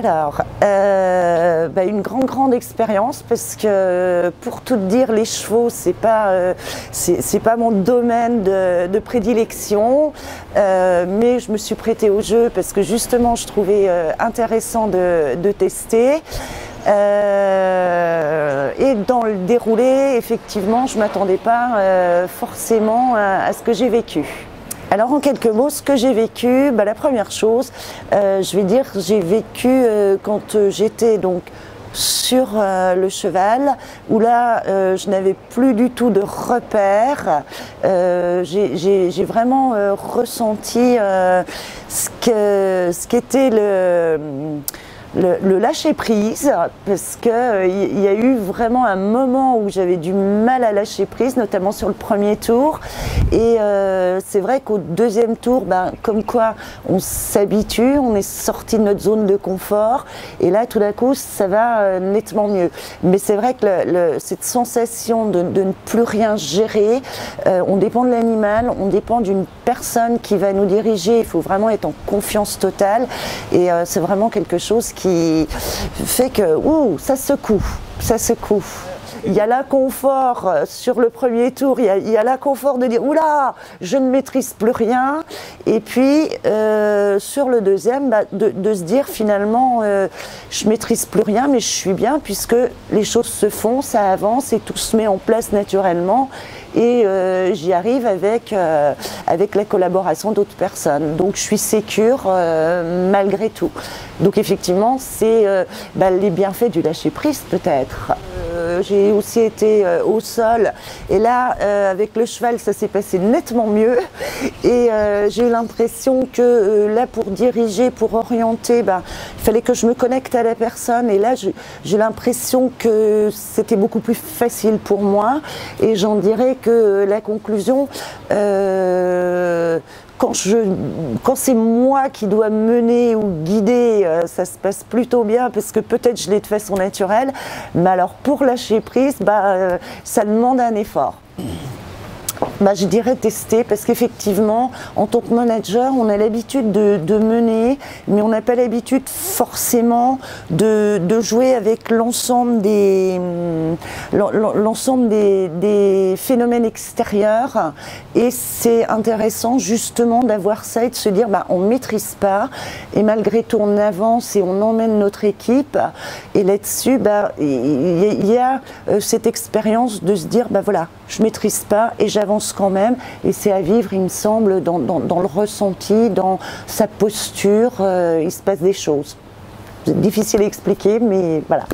Alors, une grande expérience parce que pour tout dire, les chevaux c'est pas mon domaine de prédilection, mais je me suis prêtée au jeu parce que justement je trouvais intéressant de tester. Et dans le déroulé, effectivement, je ne m'attendais pas forcément à ce que j'ai vécu. Alors en quelques mots, ce que j'ai vécu, la première chose, je vais dire, j'ai vécu quand j'étais donc sur le cheval, où là je n'avais plus du tout de repères. J'ai vraiment ressenti ce qu'était le lâcher prise, parce qu'il y a eu vraiment un moment où j'avais du mal à lâcher prise, notamment sur le premier tour. Et c'est vrai qu'au deuxième tour, comme quoi on s'habitue, on est sorti de notre zone de confort, et là tout d'un coup ça va nettement mieux. Mais c'est vrai que cette sensation de ne plus rien gérer, on dépend de l'animal, on dépend d'une personne qui va nous diriger, il faut vraiment être en confiance totale, et c'est vraiment quelque chose qui fait que ça secoue, ça secoue. Il y a l'inconfort sur le premier tour, il y a l'inconfort de dire oula, je ne maîtrise plus rien, et puis sur le deuxième, de se dire finalement je maîtrise plus rien, mais je suis bien puisque les choses se font, ça avance et tout se met en place naturellement, et j'y arrive avec la collaboration d'autres personnes, donc je suis sécure malgré tout. Donc effectivement c'est les bienfaits du lâcher prise peut-être. J'ai aussi été au sol, et là avec le cheval ça s'est passé nettement mieux, et j'ai eu l'impression que là pour diriger, pour orienter, il fallait que je me connecte à la personne, et là j'ai l'impression que c'était beaucoup plus facile pour moi, et j'en dirais que la conclusion, quand c'est moi qui dois mener ou guider, ça se passe plutôt bien parce que peut-être je l'ai de façon naturelle, mais alors pour lâcher prise, ça demande un effort. Je dirais tester, parce qu'effectivement en tant que manager on a l'habitude de mener, mais on n'a pas l'habitude forcément de jouer avec l'ensemble des phénomènes extérieurs, et c'est intéressant justement d'avoir ça et de se dire on ne maîtrise pas, et malgré tout on avance et on emmène notre équipe, et là-dessus il y a cette expérience de se dire voilà, je ne maîtrise pas et j'avance quand même, et c'est à vivre, il me semble, dans le ressenti, dans sa posture, il se passe des choses. C'est difficile à expliquer, mais voilà.